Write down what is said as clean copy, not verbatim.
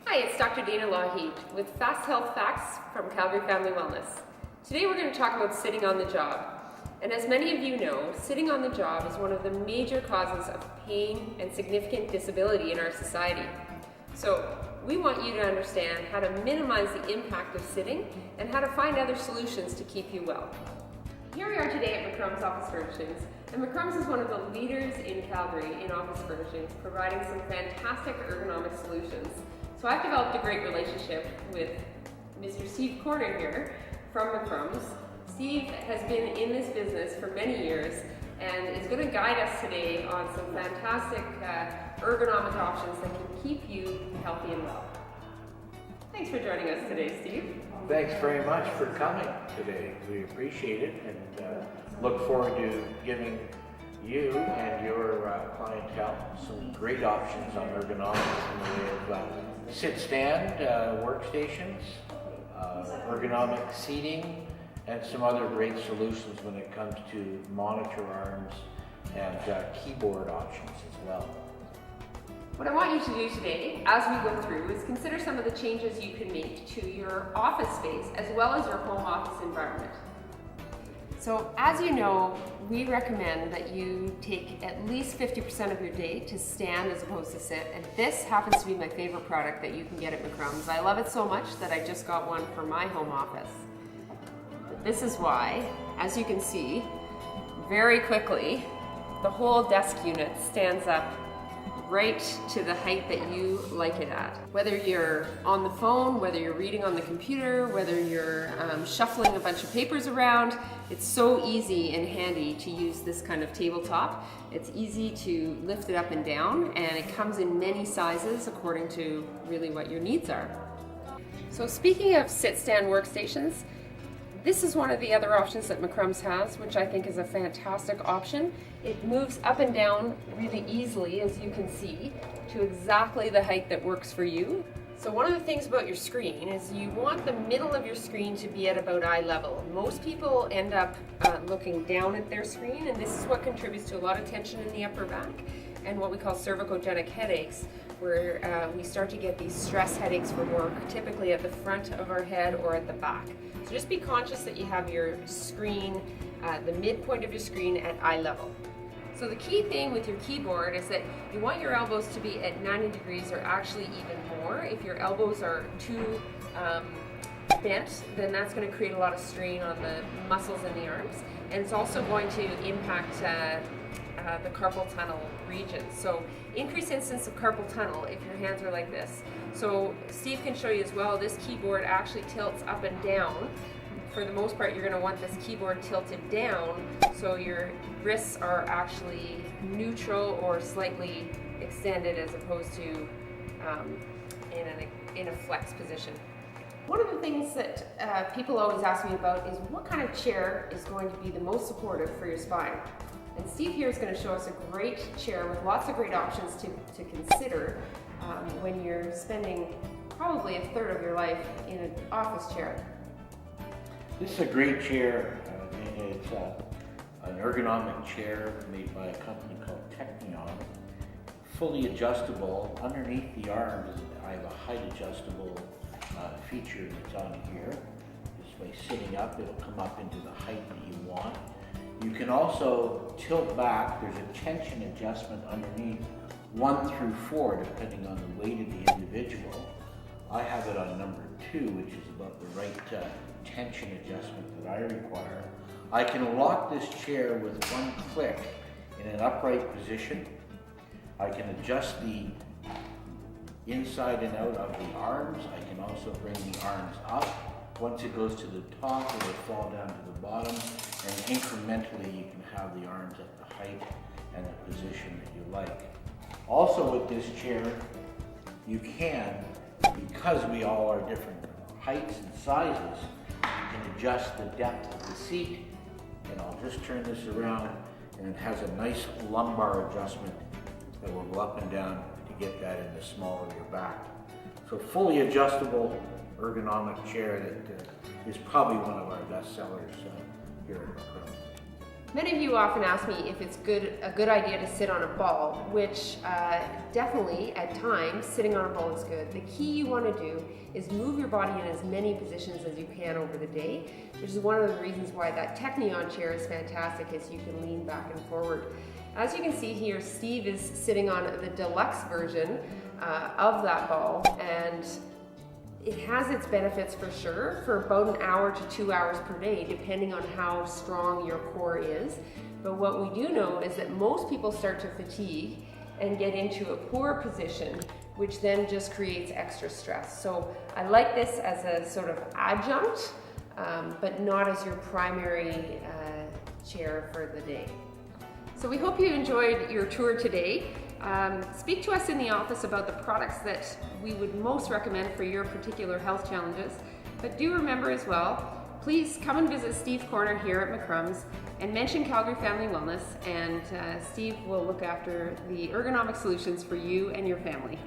Hi, it's Dr. Dana Lougheed with Fast Health Facts from Calgary Family Wellness. Today we're going to talk about sitting on the job. And as many of you know, sitting on the job is one of the major causes of pain and significant disability in our society. So we want you to understand how to minimize the impact of sitting and how to find other solutions to keep you well. Here we are today at McCrum's Office Furnishings, and McCrum's is one of the leaders in Calgary in office furnishings, providing some fantastic ergonomic solutions. So I've developed a great relationship with Mr. Steve Corner here from McCrum's. Steve has been in this business for many years and is going to guide us today on some fantastic ergonomic options that can keep you healthy and well. Thanks for joining us today, Steve. Thanks very much for coming today. We appreciate it and look forward to giving you and your clientele some great options on ergonomics in the way of sit-stand workstations, ergonomic seating, and some other great solutions when it comes to monitor arms and keyboard options as well. What I want you to do today, as we go through, is consider some of the changes you can make to your office space as well as your home office environment. So, as you know, we recommend that you take at least 50% of your day to stand as opposed to sit, and this happens to be my favorite product that you can get at McCrum's. I love it so much that I just got one for my home office. This is why, as you can see, very quickly, the whole desk unit stands up right to the height that you like it at. Whether you're on the phone, whether you're reading on the computer, whether you're shuffling a bunch of papers around, it's so easy and handy to use this kind of tabletop. It's easy to lift it up and down, and it comes in many sizes according to really what your needs are. So speaking of sit-stand workstations, this is one of the other options that McCrum's has, which I think is a fantastic option. It moves up and down really easily, as you can see, to exactly the height that works for you. So one of the things about your screen is you want the middle of your screen to be at about eye level. Most people end up looking down at their screen, and this is what contributes to a lot of tension in the upper back and what we call cervicogenic headaches, where we start to get these stress headaches from work, typically at the front of our head or at the back. So just be conscious that you have your screen, the midpoint of your screen at eye level. So the key thing with your keyboard is that you want your elbows to be at 90 degrees or actually even more. If your elbows are too bent, then that's going to create a lot of strain on the muscles in the arms, and it's also going to impact the carpal tunnel region. So increased instance of carpal tunnel if your hands are like this. So Steve can show you as well, this keyboard actually tilts up and down. For the most part, you're going to want this keyboard tilted down so your wrists are actually neutral or slightly extended as opposed to in a flex position. One of the things that people always ask me about is what kind of chair is going to be the most supportive for your spine. And Steve here is going to show us a great chair with lots of great options to consider when you're spending probably a third of your life in an office chair. This is a great chair. It's an ergonomic chair made by a company called Technion. Fully adjustable. Underneath the arms, I have a height adjustable feature that's on here. Just by sitting up, it'll come up into the height that you want. You can also tilt back. There's a tension adjustment underneath 1 through 4, depending on the weight of the individual. I have it on number 2, which is about the right tension adjustment that I require. I can lock this chair with one click in an upright position. I can adjust the inside and out of the arms. I can also bring the arms up. Once it goes to the top, it will fall down to the bottom, and incrementally you can have the arms at the height and the position that you like. Also with this chair, you can, because we all are different heights and sizes, you can adjust the depth of the seat. And I'll just turn this around, and it has a nice lumbar adjustment that will go up and down to get that in the small of your back. So fully adjustable ergonomic chair that is probably one of our best sellers here at McCrum's. Many of you often ask me if it's a good idea to sit on a ball, which definitely at times sitting on a ball is good. The key you want to do is move your body in as many positions as you can over the day, which is one of the reasons why that Technion chair is fantastic, is you can lean back and forward. As you can see here, Steve is sitting on the deluxe version of that ball, and it has its benefits for sure for about an hour to 2 hours per day, depending on how strong your core is. But what we do know is that most people start to fatigue and get into a poor position, which then just creates extra stress. So I like this as a sort of adjunct, but not as your primary chair for the day. So we hope you enjoyed your tour today. Speak to us in the office about the products that we would most recommend for your particular health challenges. But do remember as well, please come and visit Steve's Corner here at McCrum's and mention Calgary Family Wellness, and Steve will look after the ergonomic solutions for you and your family.